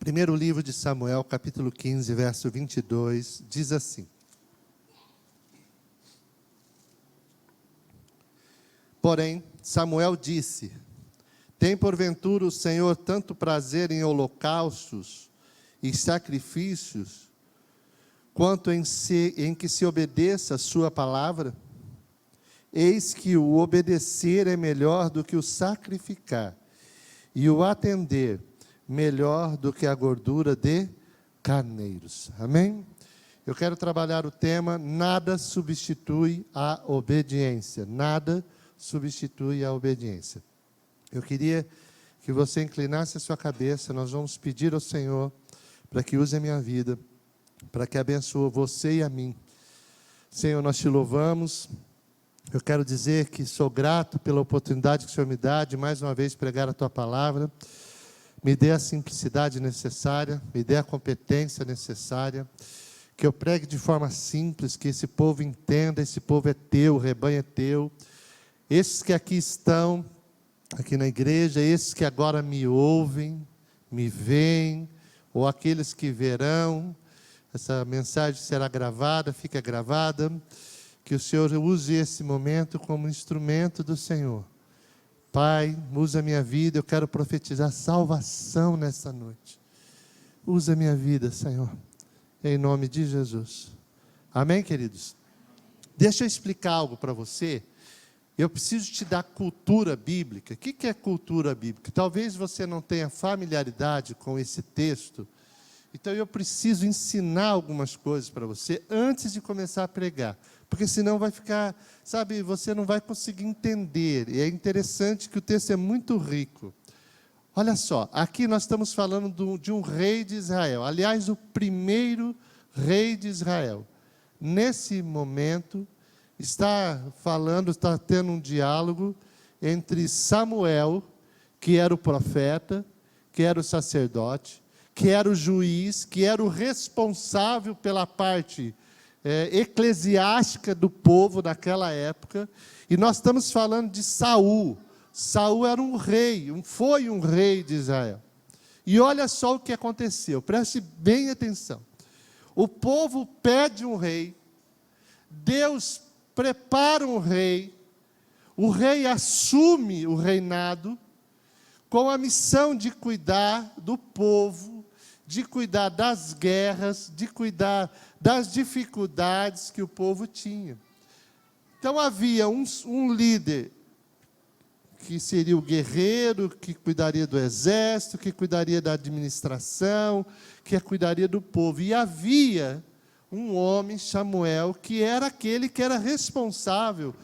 Primeiro livro de Samuel, capítulo 15, verso 22, diz assim: Porém, Samuel disse: Tem porventura o Senhor tanto prazer em holocaustos e sacrifícios, quanto em que se obedeça a sua palavra? Eis que o obedecer é melhor do que o sacrificar, e o atender melhor do que a gordura de carneiros. Amém? Eu quero trabalhar o tema: nada substitui a obediência. Nada substitui a obediência. Eu queria que você inclinasse a sua cabeça. Nós vamos pedir ao Senhor para que use a minha vida, para que abençoe você e a mim. Senhor, nós te louvamos. Eu quero dizer que sou grato pela oportunidade que o Senhor me dá de mais uma vez pregar a tua palavra. Me dê a simplicidade necessária, me dê a competência necessária, que eu pregue de forma simples, que esse povo entenda: esse povo é teu, o rebanho é teu. Esses que aqui estão, aqui na igreja, esses que agora me ouvem, me veem, ou aqueles que verão, essa mensagem será gravada, fica gravada, que o Senhor use esse momento como instrumento do Senhor. Pai, usa a minha vida, eu quero profetizar salvação nessa noite. Usa a minha vida, Senhor, em nome de Jesus. Amém, queridos? Deixa eu explicar algo para você. Eu preciso te dar cultura bíblica. O que é cultura bíblica? Talvez você não tenha familiaridade com esse texto, então eu preciso ensinar algumas coisas para você antes de começar a pregar. Porque senão vai ficar, sabe, você não vai conseguir entender. E é interessante que o texto é muito rico. Olha só, aqui nós estamos falando de um rei de Israel. Aliás, o primeiro rei de Israel. Nesse momento, está tendo um diálogo entre Samuel, que era o profeta, que era o sacerdote, que era o juiz, que era o responsável pela parte eclesiástica do povo daquela época, e nós estamos falando de Saul. Saul era um rei, foi um rei de Israel. E olha só o que aconteceu, preste bem atenção. O povo pede um rei, Deus prepara um rei, o rei assume o reinado, com a missão de cuidar do povo, de cuidar das guerras, de cuidar das dificuldades que o povo tinha. Então havia um líder, que seria o guerreiro, que cuidaria do exército, que cuidaria da administração, que cuidaria do povo. E havia um homem, Samuel, que era aquele que era responsável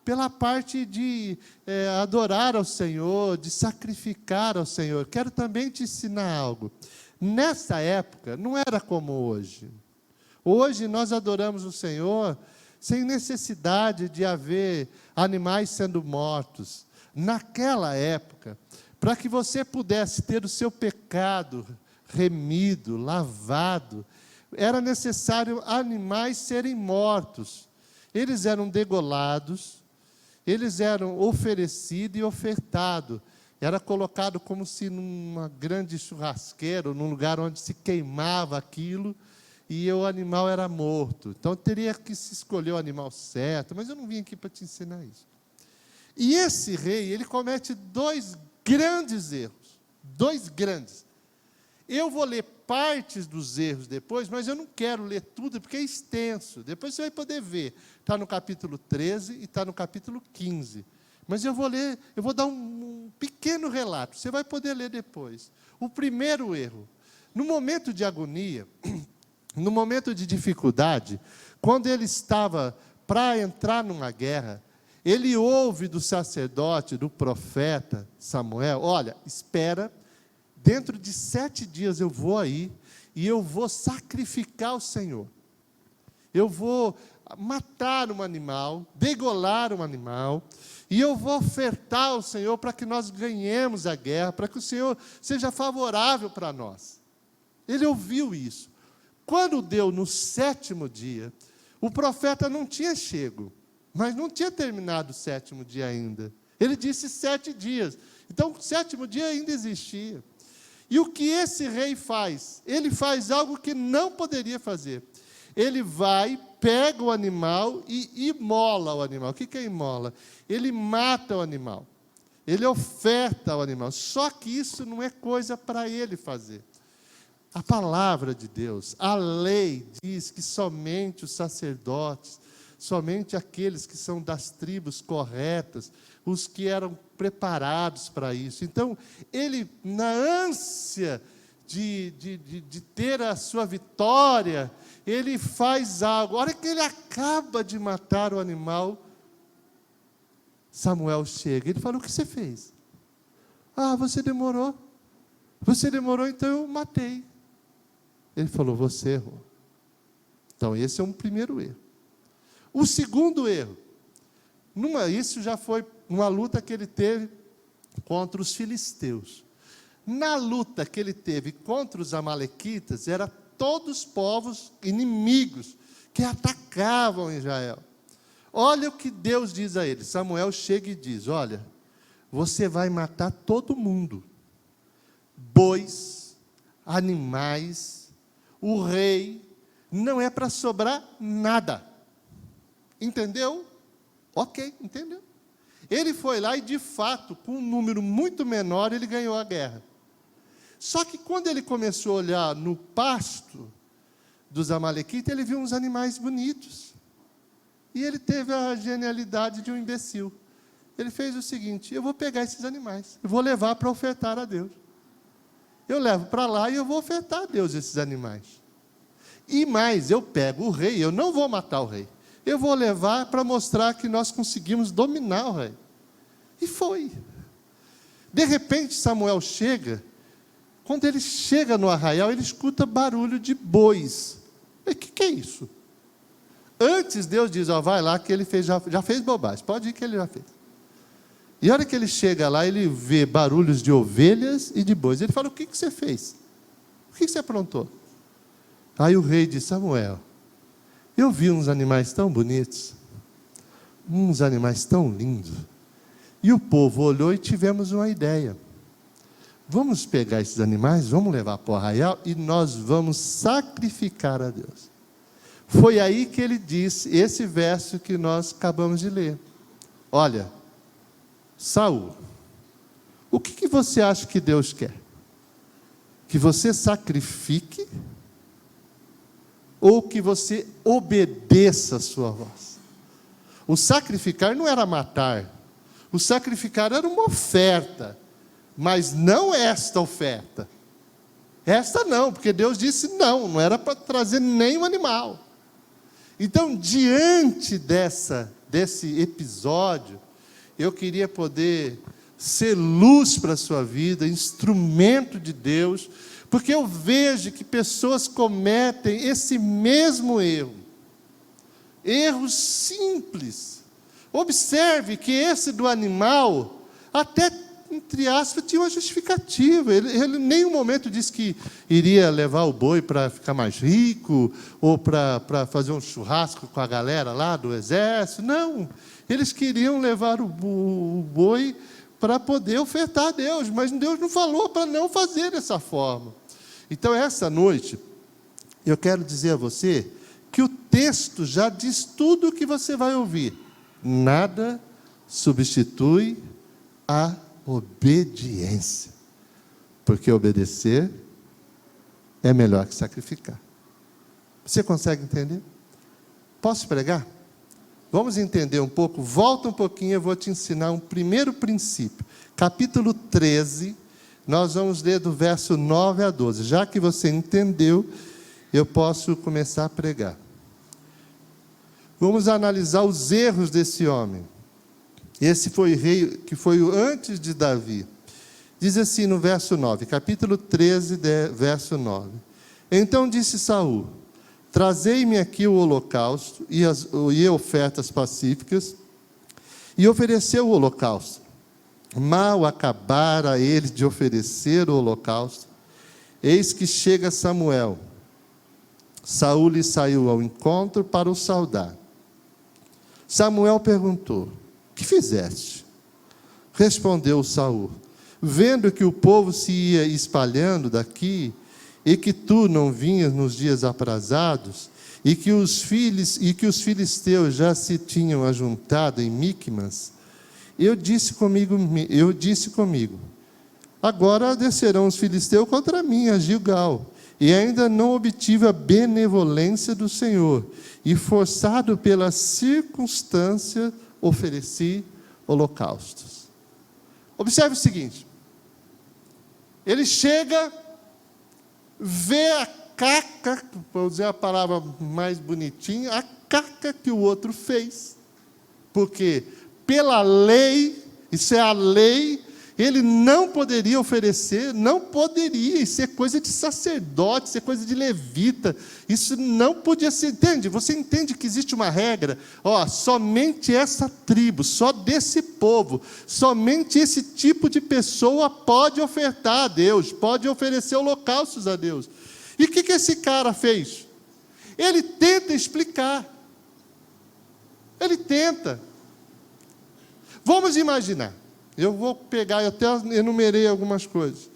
pela parte de adorar ao Senhor, de sacrificar ao Senhor. Quero também te ensinar algo. Nessa época, não era como hoje. Hoje nós adoramos o Senhor sem necessidade de haver animais sendo mortos. Naquela época, para que você pudesse ter o seu pecado remido, lavado, era necessário animais serem mortos. Eles eram degolados, eles eram oferecidos e ofertados. Era colocado como se numa grande churrasqueira, num lugar onde se queimava aquilo, e o animal era morto. Então, teria que se escolher o animal certo, mas eu não vim aqui para te ensinar isso. E esse rei, ele comete dois grandes erros. Dois grandes. Eu vou ler partes dos erros depois, mas eu não quero ler tudo, porque é extenso. Depois você vai poder ver. Está no capítulo 13 e está no capítulo 15. Mas eu vou ler, eu vou dar um pequeno relato. Você vai poder ler depois. O primeiro erro. No momento de agonia, no momento de dificuldade, quando ele estava para entrar numa guerra, ele ouve do sacerdote, do profeta Samuel: olha, espera, dentro de 7 dias eu vou aí, e eu vou sacrificar o Senhor. Eu vou matar um animal, degolar um animal, e eu vou ofertar ao Senhor para que nós ganhemos a guerra, para que o Senhor seja favorável para nós. Ele ouviu isso. Quando deu no 7º dia, o profeta não tinha chego, mas não tinha terminado o 7º dia ainda. Ele disse 7 dias. Então, o 7º dia ainda existia. E o que esse rei faz? Ele faz algo que não poderia fazer. Ele vai, pega o animal e imola o animal. O que é imola? Ele mata o animal. Ele oferta o animal. Só que isso não é coisa para ele fazer. A palavra de Deus, a lei diz que somente os sacerdotes, somente aqueles que são das tribos corretas, os que eram preparados para isso. Então, ele, na ânsia de ter a sua vitória, ele faz algo. A hora que ele acaba de matar o animal, Samuel chega. Ele fala: o que você fez? Ah, você demorou. Você demorou, então eu matei. Ele falou: você errou. Então, esse é um primeiro erro. O segundo erro, isso já foi uma luta que ele teve contra os filisteus. Na luta que ele teve contra os amalequitas, eram todos povos inimigos que atacavam Israel. Olha o que Deus diz a ele. Samuel chega e diz: olha, você vai matar todo mundo. Bois, animais, o rei, não é para sobrar nada. Entendeu? Ok, entendeu? Ele foi lá e, de fato, com um número muito menor, ele ganhou a guerra. Só que quando ele começou a olhar no pasto dos amalequitas, ele viu uns animais bonitos. E ele teve a genialidade de um imbecil. Ele fez o seguinte: eu vou pegar esses animais, eu vou levar para ofertar a Deus. Eu levo para lá e eu vou ofertar a Deus esses animais. E mais, eu pego o rei, eu não vou matar o rei. Eu vou levar para mostrar que nós conseguimos dominar o rei. E foi. De repente, Samuel chega. Quando ele chega no arraial, ele escuta barulho de bois. O que é isso? Antes, Deus diz: ó, vai lá que ele já fez bobagem. Pode ir que ele já fez. E a hora que ele chega lá, ele vê barulhos de ovelhas e de bois. Ele fala: o que você fez? O que você aprontou? Aí o rei diz: Samuel, eu vi uns animais tão bonitos, uns animais tão lindos, e o povo olhou e tivemos uma ideia. Vamos pegar esses animais, vamos levar para o arraial e nós vamos sacrificar a Deus. Foi aí que ele disse esse verso que nós acabamos de ler. Olha, Saul, o que você acha que Deus quer? Que você sacrifique ou que você obedeça a sua voz? O sacrificar não era matar. O sacrificar era uma oferta. Mas não esta oferta. Esta não, porque Deus disse não era para trazer nenhum animal. Então, diante desse episódio, eu queria poder ser luz para a sua vida, instrumento de Deus, porque eu vejo que pessoas cometem esse mesmo erro. Erros simples. Observe que esse do animal, até entre aspas, tinha uma justificativa. Ele em nenhum momento disse que iria levar o boi para ficar mais rico, ou para fazer um churrasco com a galera lá do exército. Não, eles queriam levar o boi para poder ofertar a Deus, mas Deus não falou para não fazer dessa forma. Então, essa noite, eu quero dizer a você que o texto já diz tudo o que você vai ouvir. Nada substitui a obediência, porque obedecer é melhor que sacrificar. Você consegue entender? Posso pregar? Vamos entender um pouco. Volta um pouquinho, eu vou te ensinar um primeiro princípio. Capítulo 13, nós vamos ler do verso 9 a 12. Já que você entendeu, eu posso começar a pregar. Vamos analisar os erros desse homem. Esse foi rei que foi antes de Davi. Diz assim no verso 9, capítulo 13, verso 9. Então disse Saul: trazei-me aqui o holocausto e ofertas pacíficas. E ofereceu o holocausto. Mal acabara ele de oferecer o holocausto, eis que chega Samuel. Saul lhe saiu ao encontro para o saudar. Samuel perguntou: que fizeste? Respondeu Saul: vendo que o povo se ia espalhando daqui, e que tu não vinhas nos dias aprazados, e que os filisteus já se tinham ajuntado em Micmas, eu disse comigo, agora descerão os filisteus contra mim, a Gilgal, e ainda não obtive a benevolência do Senhor, e forçado pela circunstância, ofereci holocaustos. Observe o seguinte, ele chega, vê a caca, vou dizer a palavra mais bonitinha, a caca que o outro fez, porque pela lei, isso é a lei, ele não poderia oferecer, não poderia, isso é coisa de sacerdote, isso é coisa de levita, isso não podia ser, entende? Você entende que existe uma regra, somente essa tribo, só desse povo, somente esse tipo de pessoa pode ofertar a Deus, pode oferecer holocaustos a Deus. E o que esse cara fez? Ele tenta explicar, ele tenta. Vamos imaginar, eu vou pegar, eu até enumerei algumas coisas.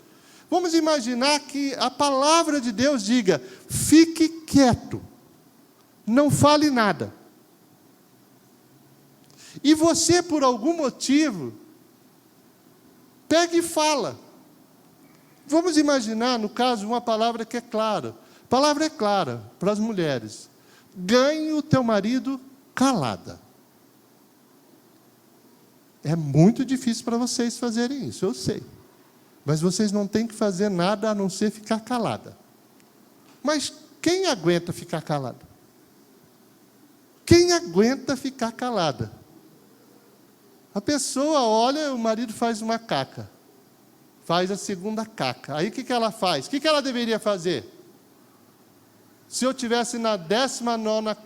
Vamos imaginar que a palavra de Deus diga, fique quieto, não fale nada. E você, por algum motivo, pega e fala. Vamos imaginar, no caso, uma palavra que é clara. A palavra é clara para as mulheres. Ganhe o teu marido calada. É muito difícil para vocês fazerem isso, eu sei. Mas vocês não têm que fazer nada a não ser ficar calada. Mas quem aguenta ficar calada? Quem aguenta ficar calada? A pessoa olha, o marido faz uma caca. Faz a segunda caca. Aí o que ela faz? O que ela deveria fazer? Se eu tivesse na 19ª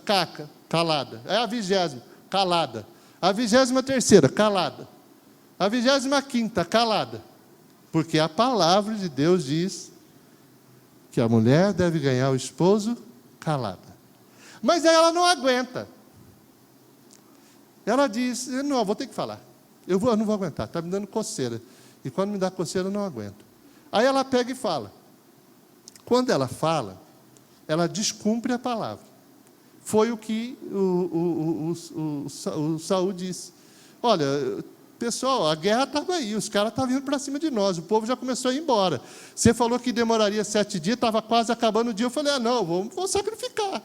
caca, calada. É a 20ª, calada. A 23ª, calada. A 25ª, calada. Porque a palavra de Deus diz que a mulher deve ganhar o esposo calada. Mas aí ela não aguenta. Ela diz, não, vou ter que falar. Eu não vou aguentar, está me dando coceira. E quando me dá coceira, eu não aguento. Aí ela pega e fala. Quando ela fala, ela descumpre a palavra. Foi o que o Saul disse. Olha, pessoal, a guerra estava aí, os caras estavam vindo para cima de nós, o povo já começou a ir embora. Você falou que demoraria 7 dias, estava quase acabando o dia. Eu falei, não, vamos sacrificar.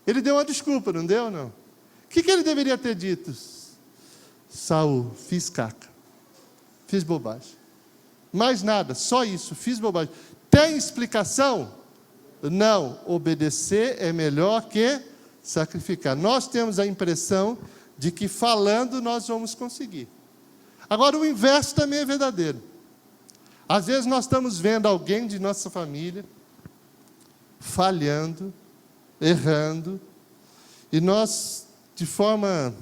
Ele deu uma desculpa, não deu, não? O que ele deveria ter dito? Saul, fiz caca. Fiz bobagem. Mais nada, só isso, fiz bobagem. Tem explicação? Não. Obedecer é melhor que sacrificar. Nós temos a impressão de que falando nós vamos conseguir. Agora, o inverso também é verdadeiro. Às vezes nós estamos vendo alguém de nossa família falhando, errando, e nós, de forma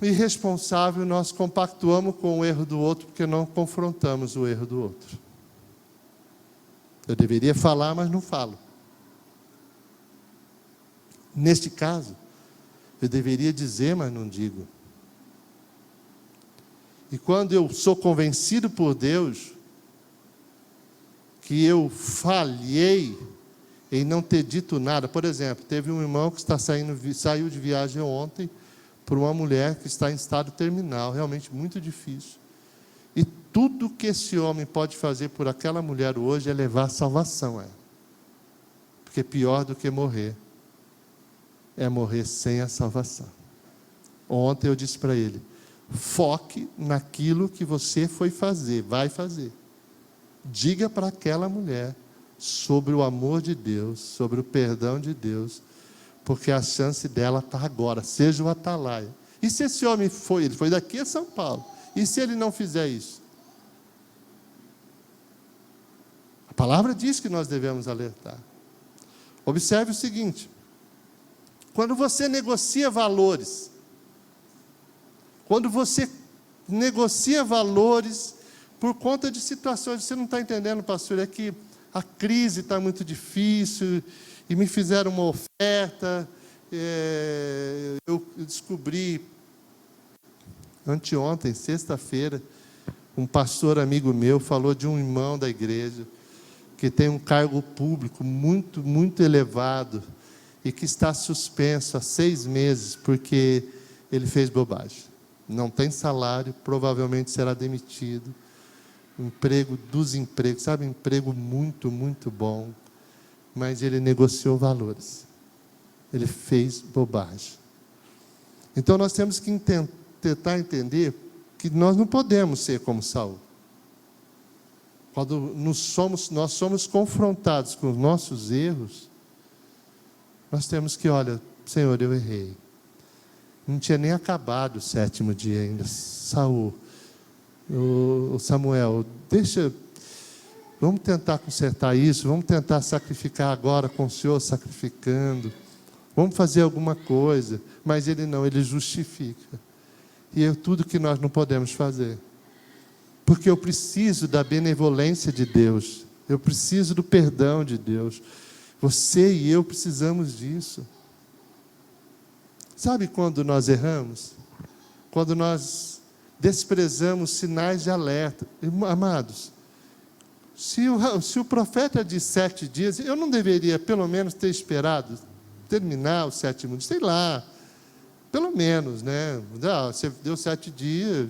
irresponsável, nós compactuamos com o erro do outro, porque não confrontamos o erro do outro. Eu deveria falar, mas não falo. Neste caso, eu deveria dizer, mas não digo. E quando eu sou convencido por Deus que eu falhei em não ter dito nada. Por exemplo, teve um irmão que saiu de viagem ontem por uma mulher que está em estado terminal, realmente muito difícil. E tudo que esse homem pode fazer por aquela mulher hoje é levar salvação a ela. Porque pior do que morrer é morrer sem a salvação. Ontem eu disse para ele, foque naquilo que você foi fazer, vai fazer. Diga para aquela mulher sobre o amor de Deus, sobre o perdão de Deus, porque a chance dela está agora, seja o atalaia. E se esse homem ele foi daqui a São Paulo, e se ele não fizer isso? A palavra diz que nós devemos alertar. Observe o seguinte, quando você negocia valores, por conta de situações, você não está entendendo, pastor, é que a crise está muito difícil, e me fizeram uma oferta, eu descobri Anteontem, sexta-feira, um pastor amigo meu falou de um irmão da igreja que tem um cargo público muito, muito elevado e que está suspenso há 6 meses porque ele fez bobagem. Não tem salário, provavelmente será demitido. Emprego dos empregos, sabe, um emprego muito, muito bom, mas ele negociou valores. Ele fez bobagem. Então nós temos que tentar entender que nós não podemos ser como Saul. Quando nós somos confrontados com os nossos erros, nós temos que, olha, Senhor, eu errei. Não tinha nem acabado o 7º dia ainda. Samuel, vamos tentar consertar isso, vamos tentar sacrificar agora com o Senhor sacrificando. Vamos fazer alguma coisa. Mas ele não, ele justifica. E é tudo que nós não podemos fazer. Porque eu preciso da benevolência de Deus. Eu preciso do perdão de Deus. Você e eu precisamos disso. Sabe quando nós erramos? Quando nós desprezamos sinais de alerta. Amados, se o profeta diz 7 dias, eu não deveria pelo menos ter esperado terminar o 7º dia, sei lá, pelo menos, né? Você deu 7 dias,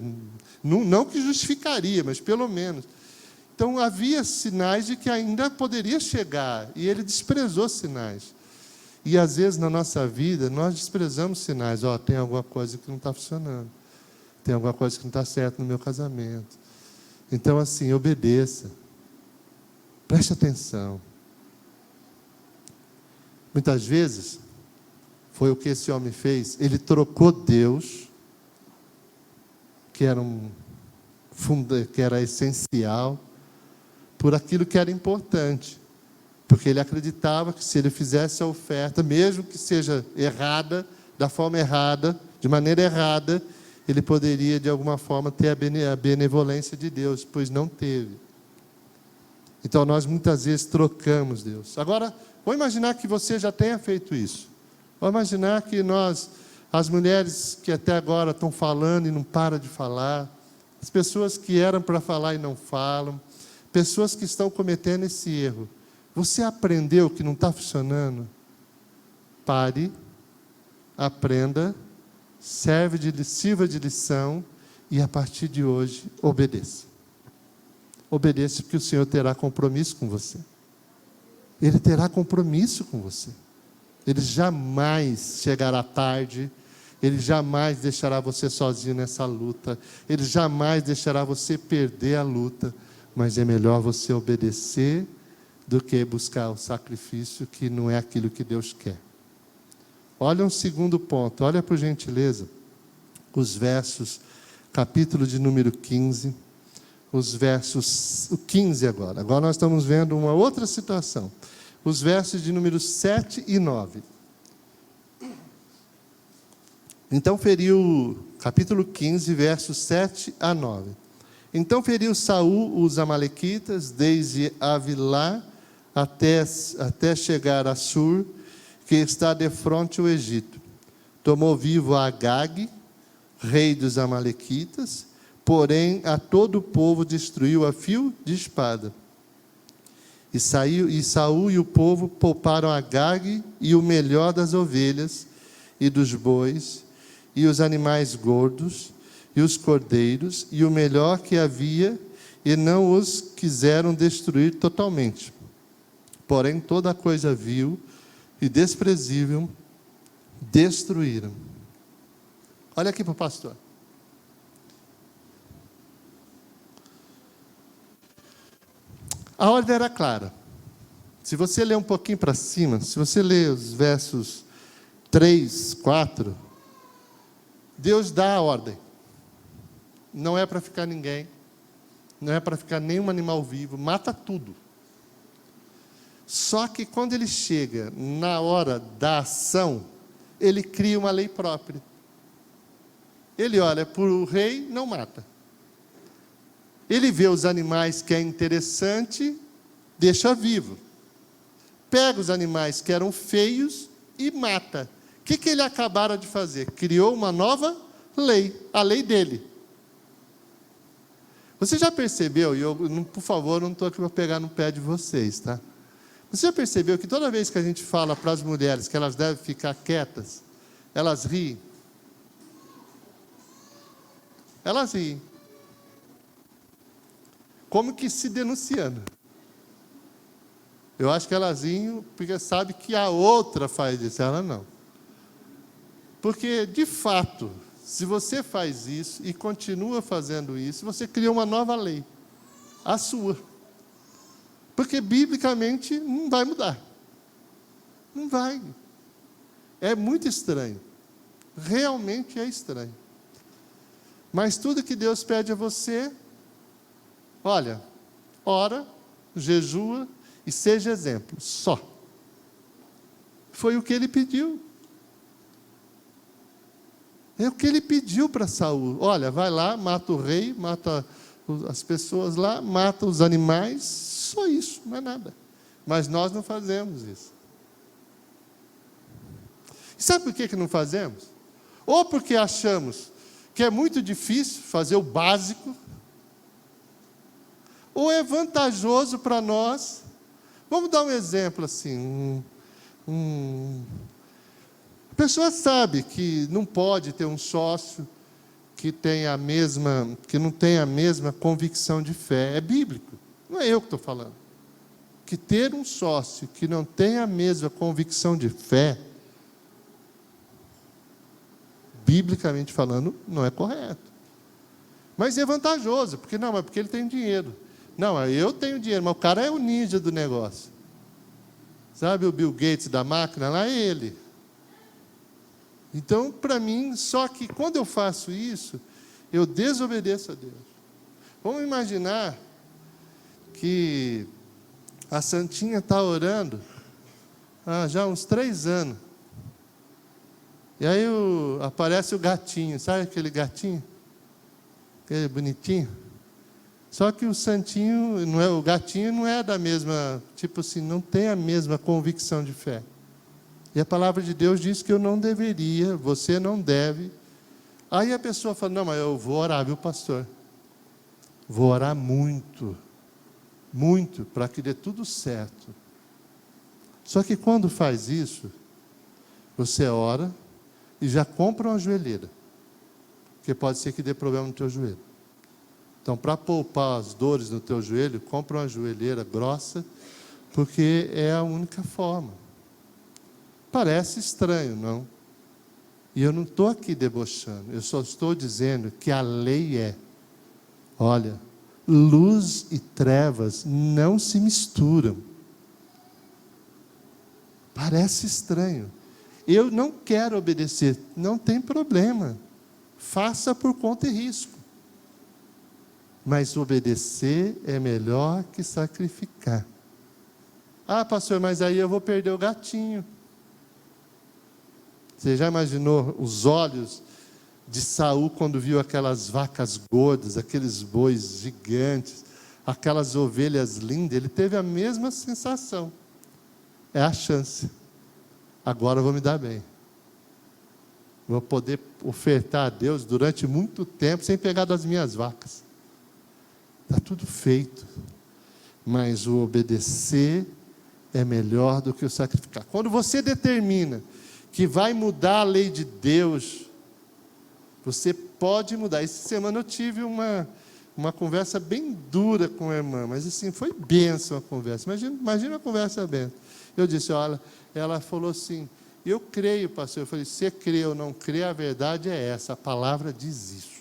não que justificaria, mas pelo menos. Então havia sinais de que ainda poderia chegar, e ele desprezou sinais. E às vezes na nossa vida nós desprezamos sinais. Tem alguma coisa que não está funcionando, tem alguma coisa que não está certo no meu casamento. Então assim, obedeça, preste atenção. Muitas vezes foi o que esse homem fez. Ele trocou Deus, que era essencial, por aquilo que era importante. Porque ele acreditava que se ele fizesse a oferta, mesmo que seja errada, da forma errada, de maneira errada, ele poderia de alguma forma ter a benevolência de Deus, pois não teve. Então nós muitas vezes trocamos Deus. Agora, vamos imaginar que você já tenha feito isso. Vamos imaginar que as mulheres que até agora estão falando e não param de falar, as pessoas que eram para falar e não falam, pessoas que estão cometendo esse erro. Você aprendeu que não está funcionando? Pare, aprenda, sirva de lição e a partir de hoje obedeça. Obedeça, porque o Senhor terá compromisso com você. Ele terá compromisso com você. Ele jamais chegará tarde. Ele jamais deixará você sozinho nessa luta. Ele jamais deixará você perder a luta. Mas é melhor você obedecer do que buscar o sacrifício, que não é aquilo que Deus quer. Olha um segundo ponto. Olha por gentileza os versos, capítulo de número 15. Os versos 15 agora. Agora nós estamos vendo uma outra situação. Os versos de número 7 e 9. Então feriu, capítulo 15, versos 7 a 9. Então feriu Saul os amalequitas, desde Avilá até chegar a Sur, que está defronte o Egito. Tomou vivo a Agag, rei dos amalequitas, porém a todo o povo destruiu a fio de espada. E Saul e o povo pouparam Agag e o melhor das ovelhas e dos bois, e os animais gordos, e os cordeiros, e o melhor que havia, e não os quiseram destruir totalmente. Porém, toda coisa vil e desprezível destruíram. Olha aqui para o pastor. A ordem era clara. Se você ler um pouquinho para cima, se você ler os versos 3, 4, Deus dá a ordem. Não é para ficar ninguém, não é para ficar nenhum animal vivo, mata tudo. Só que quando ele chega na hora da ação, ele cria uma lei própria. Ele olha para o rei, não mata. Ele vê os animais que é interessante, deixa vivo. Pega os animais que eram feios e mata. O que ele acabara de fazer? Criou uma nova lei, a lei dele. Você já percebeu, e eu, por favor, não estou aqui para pegar no pé de vocês, tá? Você já percebeu que toda vez que a gente fala para as mulheres que elas devem ficar quietas, elas riem? Elas riem. Como que se denunciando. Eu acho que elas riem porque sabe que a outra faz isso, ela não. Porque, de fato, se você faz isso e continua fazendo isso, você cria uma nova lei, a sua. Porque, biblicamente, não vai mudar. Não vai. É muito estranho. Realmente é estranho. Mas tudo que Deus pede a você, olha, ora, jejua e seja exemplo, só. Foi o que ele pediu. É o que ele pediu para Saul. Olha, vai lá, mata o rei, mata as pessoas lá, mata os animais, só isso, não é nada. Mas nós não fazemos isso. E sabe por que não fazemos? Ou porque achamos que é muito difícil fazer o básico, ou é vantajoso para nós. Vamos dar um exemplo assim. A pessoa sabe que não pode ter um sócio que não tenha a mesma convicção de fé. É bíblico, não é eu que estou falando. Que ter um sócio que não tenha a mesma convicção de fé, biblicamente falando, não é correto. Mas é vantajoso, porque ele tem dinheiro. Não, eu tenho dinheiro, mas o cara é o ninja do negócio. Sabe o Bill Gates da máquina? Lá é ele. Então, para mim, só que quando eu faço isso, eu desobedeço a Deus. Vamos imaginar que a Santinha está orando já há uns 3 anos. E aí aparece o gatinho, sabe aquele gatinho? Aquele bonitinho. Só que o santinho, o gatinho não é da mesma, tipo assim, não tem a mesma convicção de fé. E a palavra de Deus diz que eu não deveria, você não deve. Aí a pessoa fala, não, mas eu vou orar, viu, pastor? Vou orar muito, muito, para que dê tudo certo. Só que quando faz isso, você ora e já compra uma joelheira, porque pode ser que dê problema no teu joelho. Então, para poupar as dores no teu joelho, compra uma joelheira grossa, porque é a única forma. Parece estranho, não? E eu não estou aqui debochando, eu só estou dizendo que a lei é, olha, luz e trevas não se misturam. Parece estranho. Eu não quero obedecer, não tem problema. Faça por conta e risco. Mas obedecer é melhor que sacrificar. Ah, pastor, mas aí eu vou perder o gatinho. Você já imaginou os olhos de Saul quando viu aquelas vacas gordas, aqueles bois gigantes, aquelas ovelhas lindas? Ele teve a mesma sensação. É a chance. Agora eu vou me dar bem. Vou poder ofertar a Deus durante muito tempo sem pegar das minhas vacas. Está tudo feito. Mas o obedecer é melhor do que o sacrificar. Quando você determina que vai mudar a lei de Deus, você pode mudar. Essa semana eu tive uma conversa bem dura com a irmã, mas assim, foi bênção a conversa. Imagina uma conversa bênção. Eu disse, olha, ela falou assim, eu creio, pastor. Eu falei, você crê ou não crê, a verdade é essa, a palavra diz isso.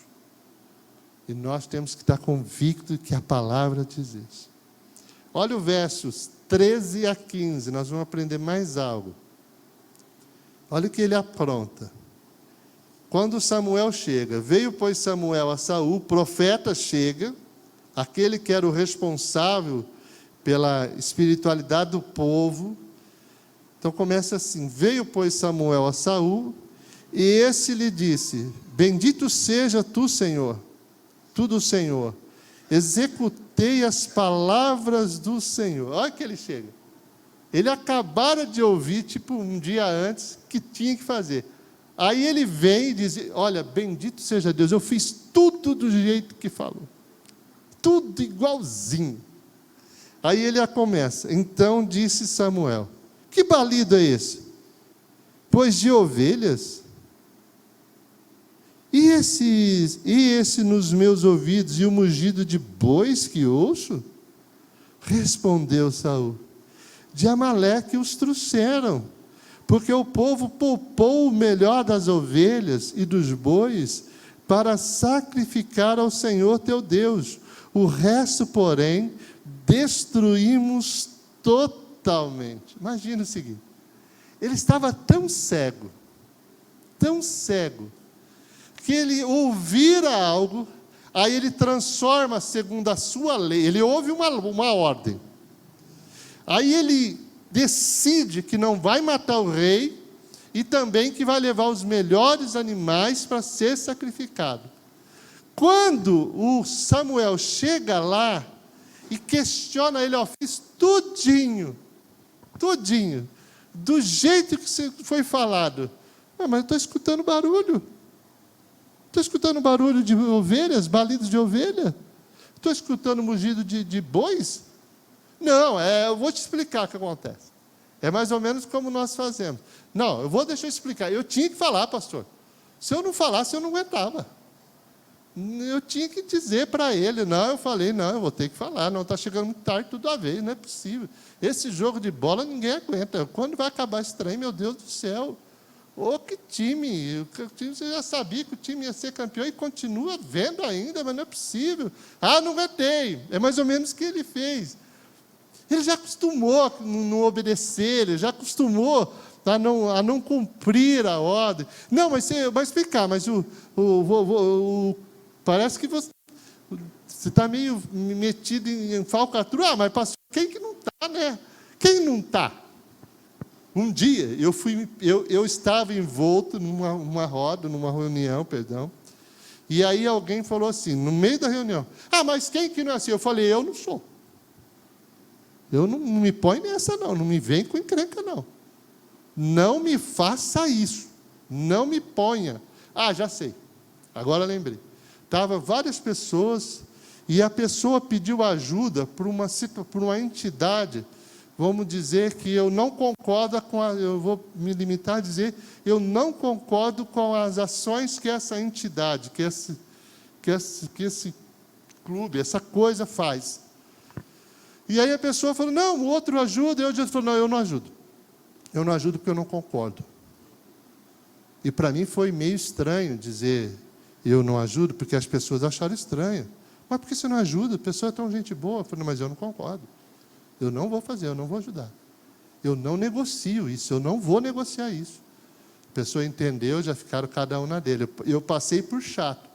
E nós temos que estar convictos que a palavra diz isso. Olha o versos 13 a 15, nós vamos aprender mais algo. Olha o que ele apronta. Quando Samuel chega, veio, pois, Samuel a Saul, o profeta chega, aquele que era o responsável pela espiritualidade do povo. Então começa assim, veio, pois, Samuel a Saul, e esse lhe disse, bendito seja tu, Senhor, tu do Senhor, executei as palavras do Senhor. Olha que ele chega. Ele acabara de ouvir, tipo, um dia antes, que tinha que fazer. Aí ele vem e diz, olha, bendito seja Deus, eu fiz tudo do jeito que falou. tudo igualzinho. Aí ele começa: então disse Samuel: que balido é esse? Pois de ovelhas? E esse nos meus ouvidos, e o mugido de bois que ouço? Respondeu Saul: de Amaleque os trouxeram, porque o povo poupou o melhor das ovelhas e dos bois para sacrificar ao Senhor teu Deus. O resto, porém, destruímos totalmente. Imagina o seguinte: ele estava tão cego, que ele ouvira algo, aí ele transforma segundo a sua lei. Ele ouve uma ordem, aí ele decide que não vai matar o rei, e também que vai levar os melhores animais para ser sacrificado. Quando o Samuel chega lá e questiona ele: ó, fiz tudinho, do jeito que foi falado. Mas eu estou escutando barulho. Estou escutando barulho de ovelhas, balidos de ovelha. Estou escutando mugido de bois. Não, eu vou te explicar o que acontece. É mais ou menos como nós fazemos. Não, deixa eu explicar. Eu tinha que falar, pastor. Se eu não falasse, eu não aguentava. Eu tinha que dizer para ele. Não, eu falei, não, eu vou ter que falar. Não, está chegando muito tarde, tudo a ver, não é possível. Esse jogo de bola ninguém aguenta. Quando vai acabar esse trem, meu Deus do céu? Que time! Você já sabia que o time ia ser campeão e continua vendo ainda, mas não é possível. Não aguentei. É mais ou menos o que ele fez. Ele já acostumou a não obedecer, ele já acostumou a não cumprir a ordem. Não, mas explicar, mas parece que você está meio metido em falcatrua. Mas pastor, quem que não está, né? Quem não está? Um dia, eu estava envolto numa roda, numa reunião, e aí alguém falou assim, no meio da reunião: mas quem que não é assim? Eu falei: eu não sou. Eu não me põe nessa, não me vem com encrenca, não. Não me faça isso, não me ponha. Já sei, agora lembrei. Estavam várias pessoas, e a pessoa pediu ajuda por uma entidade. Vamos dizer que eu não concordo eu vou me limitar a dizer, eu não concordo com as ações que essa entidade, que esse clube, essa coisa faz. E aí a pessoa falou: não, o outro ajuda. E eu falei: não, eu não ajudo. Eu não ajudo porque eu não concordo. E para mim foi meio estranho dizer eu não ajudo, porque as pessoas acharam estranho. Mas por que você não ajuda? A pessoa é tão gente boa. Eu falei: mas eu não concordo. Eu não vou fazer, eu não vou ajudar. Eu não negocio isso, eu não vou negociar isso. A pessoa entendeu, já ficaram cada um na dele. Eu passei por chato,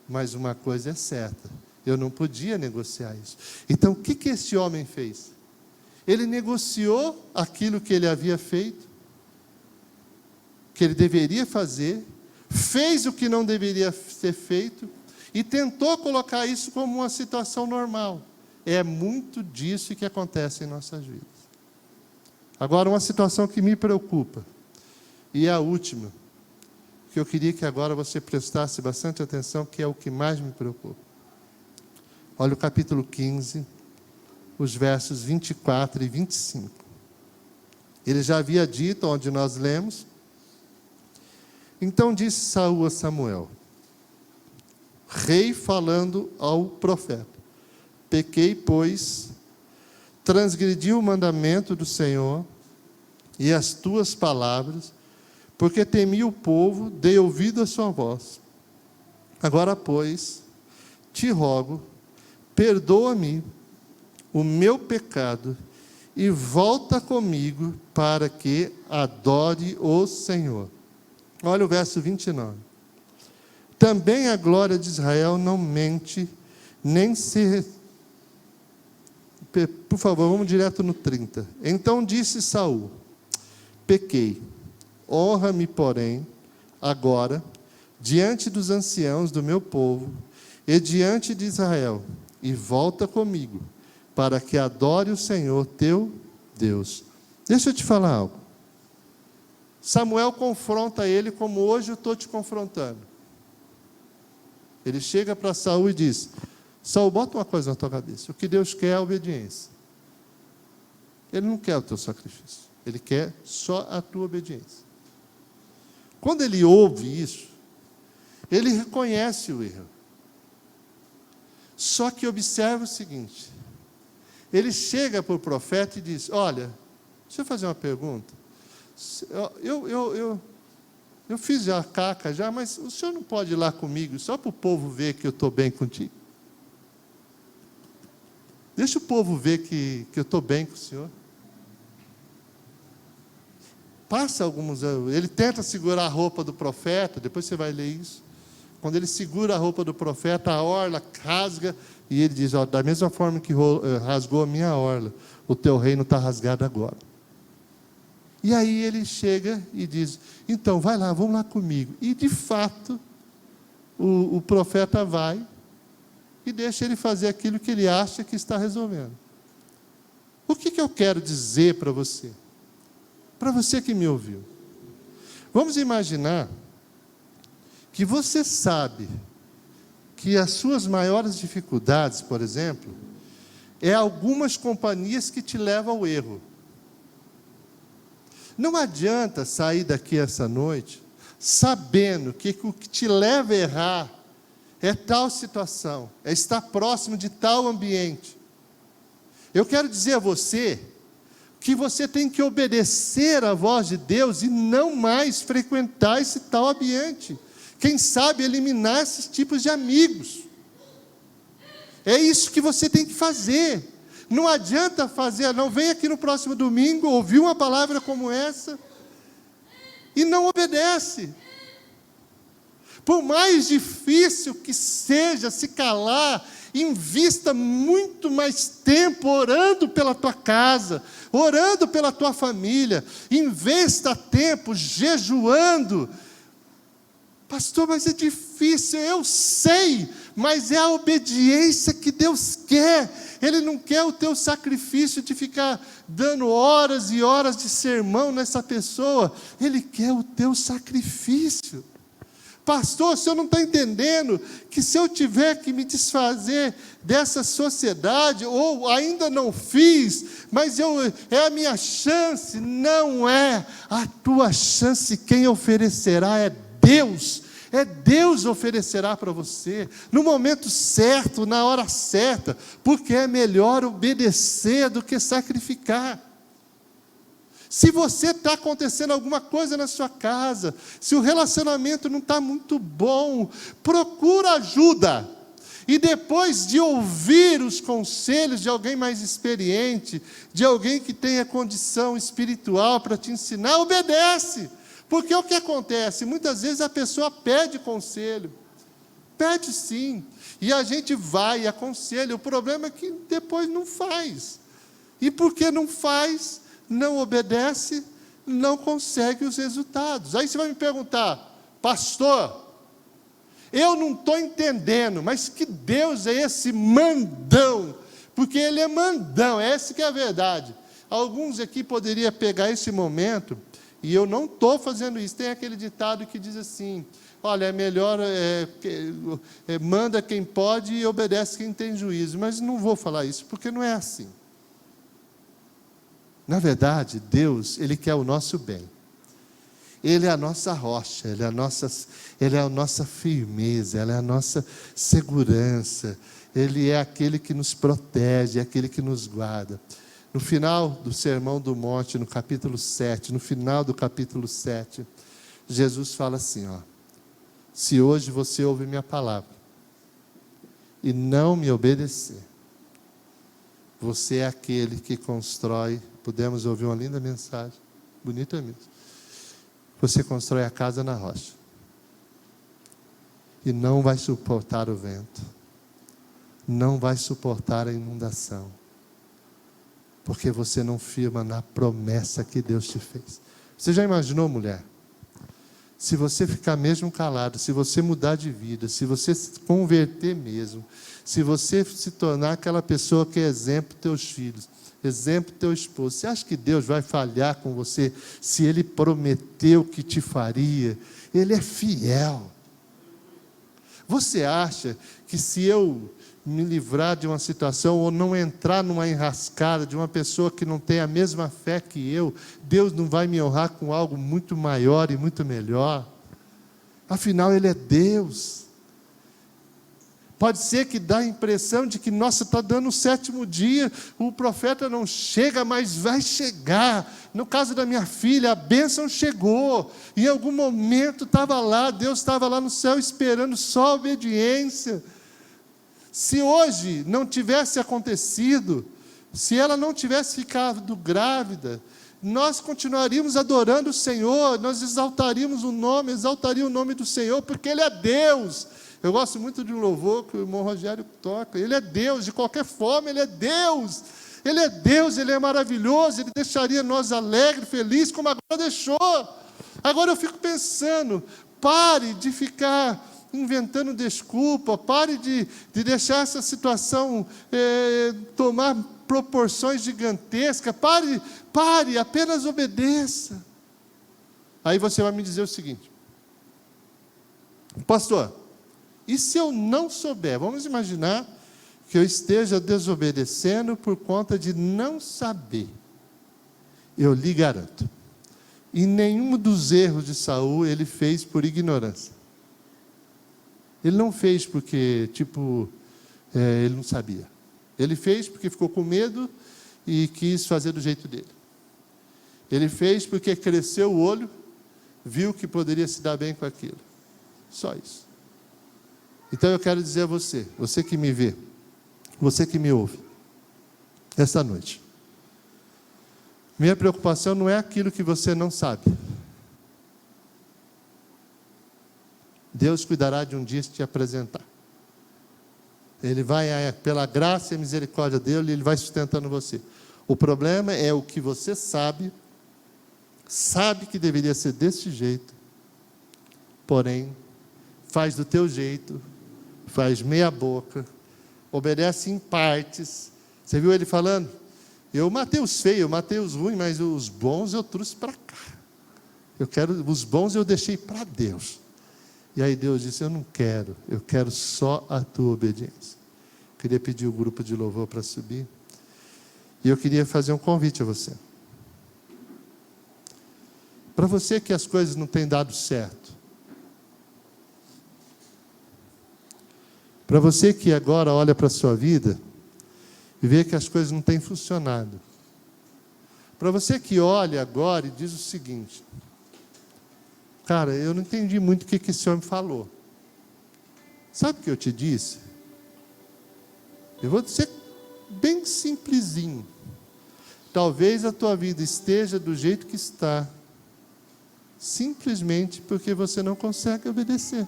mas uma coisa é certa: eu não podia negociar isso. Então, o que esse homem fez? Ele negociou aquilo que ele havia feito, que ele deveria fazer, fez o que não deveria ser feito, e tentou colocar isso como uma situação normal. É muito disso que acontece em nossas vidas. Agora, uma situação que me preocupa, e é a última, que eu queria que agora você prestasse bastante atenção, que é o que mais me preocupa. Olha o capítulo 15, os versos 24 e 25. Ele já havia dito, onde nós lemos: então disse Saul a Samuel, rei falando ao profeta: pequei, pois, transgredi o mandamento do Senhor e as tuas palavras, porque temi o povo, dei ouvido à sua voz. Agora, pois, te rogo, perdoa-me o meu pecado e volta comigo para que adore o Senhor. Olha o verso 29. Também a glória de Israel não mente, nem se... Por favor, vamos direto no 30. Então disse Saul: pequei, honra-me, porém, agora, diante dos anciãos do meu povo e diante de Israel, e volta comigo, para que adore o Senhor teu Deus. Deixa eu te falar algo. Samuel confronta ele como hoje eu estou te confrontando. Ele chega para Saul e diz: Só bota uma coisa na tua cabeça: o que Deus quer é a obediência. Ele não quer o teu sacrifício, Ele quer só a tua obediência. Quando ele ouve isso, ele reconhece o erro. Só que observa o seguinte: ele chega para o profeta e diz: olha, deixa eu fazer uma pergunta. Eu fiz já a caca já, mas o senhor não pode ir lá comigo, só para o povo ver que eu estou bem contigo? Deixa o povo ver que eu estou bem com o senhor. Passa alguns anos, ele tenta segurar a roupa do profeta, depois você vai ler isso. Quando ele segura a roupa do profeta, a orla rasga, e ele diz: ó, da mesma forma que rasgou a minha orla, o teu reino está rasgado agora. E aí ele chega e diz: então, vai lá, vamos lá comigo. E de fato, o profeta vai e deixa ele fazer aquilo que ele acha que está resolvendo. O que eu quero dizer para você? Para você que me ouviu. Vamos imaginar que você sabe que as suas maiores dificuldades, por exemplo, é algumas companhias que te levam ao erro. Não adianta sair daqui essa noite sabendo que o que te leva a errar é tal situação, é estar próximo de tal ambiente. Eu quero dizer a você que você tem que obedecer à voz de Deus e não mais frequentar esse tal ambiente. Quem sabe eliminar esses tipos de amigos. É isso que você tem que fazer. Não adianta fazer, não vem aqui no próximo domingo, ouvir uma palavra como essa e não obedece. Por mais difícil que seja se calar, invista muito mais tempo orando pela tua casa, orando pela tua família, investa tempo jejuando. Pastor, mas é difícil, eu sei, mas é a obediência que Deus quer. Ele não quer o teu sacrifício de ficar dando horas e horas de sermão nessa pessoa. Ele quer o teu sacrifício. Pastor, o senhor não está entendendo que se eu tiver que me desfazer dessa sociedade, ou ainda não fiz, mas é a minha chance? Não é a tua chance, quem oferecerá é Deus. É Deus oferecerá para você, no momento certo, na hora certa, porque é melhor obedecer do que sacrificar. Se você está acontecendo alguma coisa na sua casa, se o relacionamento não está muito bom, procura ajuda. E depois de ouvir os conselhos de alguém mais experiente, de alguém que tenha condição espiritual para te ensinar, obedece. Porque o que acontece? Muitas vezes a pessoa pede conselho. Pede sim. E a gente vai e aconselha. O problema é que depois não faz. E porque não faz, não obedece, não consegue os resultados. Aí você vai me perguntar: pastor, eu não estou entendendo, mas que Deus é esse mandão? Porque Ele é mandão, essa que é a verdade. Alguns aqui poderiam pegar esse momento, e eu não estou fazendo isso. Tem aquele ditado que diz assim: olha, é melhor, manda quem pode e obedece quem tem juízo. Mas não vou falar isso, porque não é assim. Na verdade, Deus, Ele quer o nosso bem. Ele é a nossa rocha, Ele é a nossa firmeza, Ele é a nossa segurança. Ele é aquele que nos protege, é aquele que nos guarda. No final do Sermão do Monte, no capítulo 7, no final do capítulo 7, Jesus fala assim, ó: se hoje você ouvir minha palavra e não me obedecer, você é aquele que constrói. Pudemos ouvir uma linda mensagem, bonita mesmo. Você constrói a casa na rocha e não vai suportar o vento, não vai suportar a inundação, porque você não firma na promessa que Deus te fez. Você já imaginou, mulher? Se você ficar mesmo calado, se você mudar de vida, se você se converter mesmo, se você se tornar aquela pessoa que é exemplo para teus filhos, exemplo para teu esposo, você acha que Deus vai falhar com você se Ele prometeu que te faria? Ele é fiel. Você acha que se eu me livrar de uma situação, ou não entrar numa enrascada de uma pessoa que não tem a mesma fé que eu, Deus não vai me honrar com algo muito maior e muito melhor? Afinal, Ele é Deus. Pode ser que dá a impressão de que, nossa, está dando o 7º dia, o profeta não chega, mas vai chegar. No caso da minha filha, a bênção chegou. Em algum momento estava lá, Deus estava lá no céu esperando só a obediência. Se hoje não tivesse acontecido, se ela não tivesse ficado grávida, nós continuaríamos adorando o Senhor, nós exaltaríamos o nome do Senhor, porque Ele é Deus. Eu gosto muito de um louvor que o irmão Rogério toca. Ele é Deus, de qualquer forma, Ele é Deus. Ele é Deus, Ele é maravilhoso, Ele deixaria nós alegres, felizes, como agora deixou. Agora eu fico pensando, pare de ficar inventando desculpa, pare de deixar essa situação tomar proporções gigantescas, pare, apenas obedeça. Aí você vai me dizer o seguinte: pastor, e se eu não souber? Vamos imaginar que eu esteja desobedecendo por conta de não saber. Eu lhe garanto, e nenhum dos erros de Saul ele fez por ignorância. Ele não fez porque, ele não sabia. Ele fez porque ficou com medo e quis fazer do jeito dele. Ele fez porque cresceu o olho, viu que poderia se dar bem com aquilo. Só isso. Então eu quero dizer a você, você que me vê, você que me ouve, esta noite, minha preocupação não é aquilo que você não sabe. Deus cuidará de um dia te apresentar. Ele vai, pela graça e misericórdia dele, Ele vai sustentando você. O problema é o que você sabe que deveria ser desse jeito, porém, faz do teu jeito, faz meia boca, obedece em partes. Você viu ele falando? Eu matei os feios, eu matei os ruins, mas os bons eu trouxe para cá. Os bons eu deixei para Deus. E aí Deus disse, eu quero só a tua obediência. Queria pedir o grupo de louvor para subir. E eu queria fazer um convite a você. Para você que as coisas não têm dado certo. Para você que agora olha para a sua vida e vê que as coisas não têm funcionado. Para você que olha agora e diz o seguinte: cara, eu não entendi muito o que esse homem falou. Sabe o que eu te disse? Eu vou dizer bem simplesinho. Talvez a tua vida esteja do jeito que está, simplesmente porque você não consegue obedecer.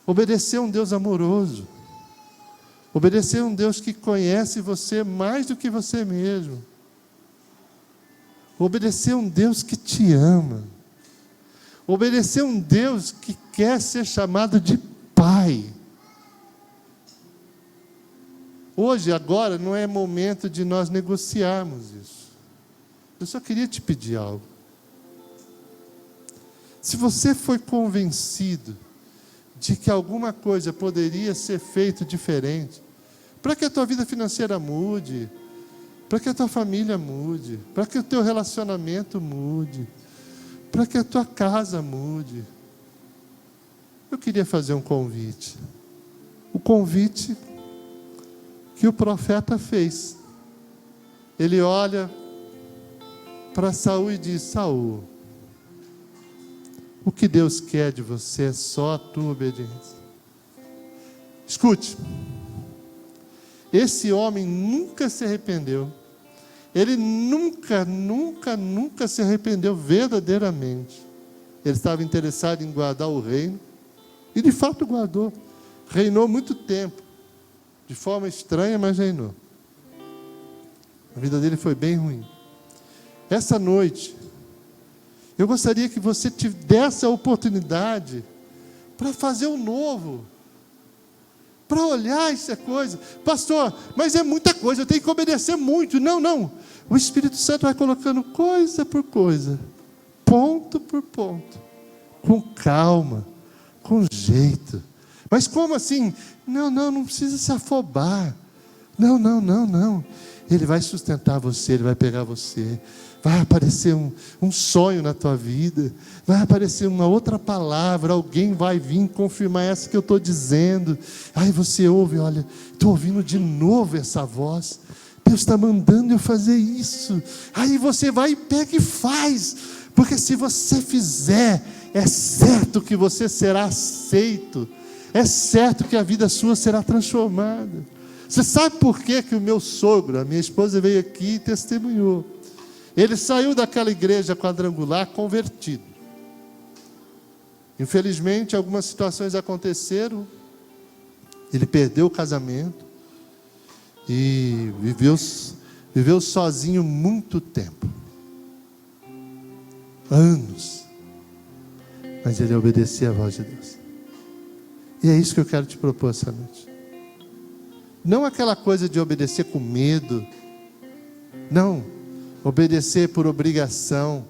Obedecer a um Deus amoroso. Obedecer a um Deus que conhece você mais do que você mesmo. Obedecer a um Deus que te ama. Obedecer a um Deus que quer ser chamado de Pai. Hoje, agora, não é momento de nós negociarmos isso. Eu só queria te pedir algo. Se você foi convencido de que alguma coisa poderia ser feita diferente, para que a tua vida financeira mude, para que a tua família mude, para que o teu relacionamento mude, para que a tua casa mude, eu queria fazer um convite. O convite que o profeta fez. Ele olha para Saul e diz: Saul, o que Deus quer de você é só a tua obediência. Escute, esse homem nunca se arrependeu. Ele nunca se arrependeu verdadeiramente. Ele estava interessado em guardar o reino, e de fato guardou. Reinou muito tempo, de forma estranha, mas reinou. A vida dele foi bem ruim. Essa noite, eu gostaria que você te desse a oportunidade para fazer o novo, para olhar essa coisa. Pastor, mas é muita coisa, eu tenho que obedecer muito. Não. O Espírito Santo vai colocando coisa por coisa, ponto por ponto, com calma, com jeito. Mas como assim? Não precisa se afobar. Não. Ele vai sustentar você, Ele vai pegar você. Vai aparecer um sonho na tua vida. Vai aparecer uma outra palavra. Alguém vai vir confirmar essa que eu estou dizendo. Aí você ouve, olha, estou ouvindo de novo essa voz. Deus está mandando eu fazer isso. Aí você vai e pega e faz. Porque se você fizer, é certo que você será aceito. É certo que a vida sua será transformada. Você sabe por que o meu sogro, a minha esposa, veio aqui e testemunhou? Ele saiu daquela igreja quadrangular convertido. Infelizmente, algumas situações aconteceram. Ele perdeu o casamento e viveu sozinho muito tempo. Anos. Mas ele obedecia à voz de Deus. E é isso que eu quero te propor essa noite. Não aquela coisa de obedecer com medo. Não. Obedecer por obrigação.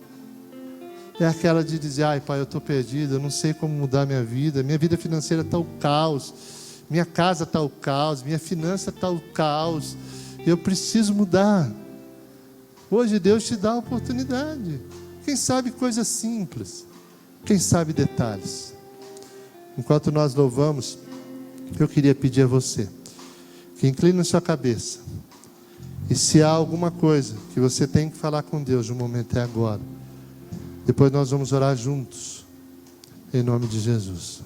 É aquela de dizer, ai pai, eu estou perdido, eu não sei como mudar minha vida financeira está o caos, minha casa está o caos, minha finança está o caos, eu preciso mudar. Hoje Deus te dá a oportunidade. Quem sabe coisas simples, quem sabe detalhes. Enquanto nós louvamos, eu queria pedir a você que incline a sua cabeça. E se há alguma coisa que você tem que falar com Deus, o momento é agora. Depois nós vamos orar juntos, em nome de Jesus.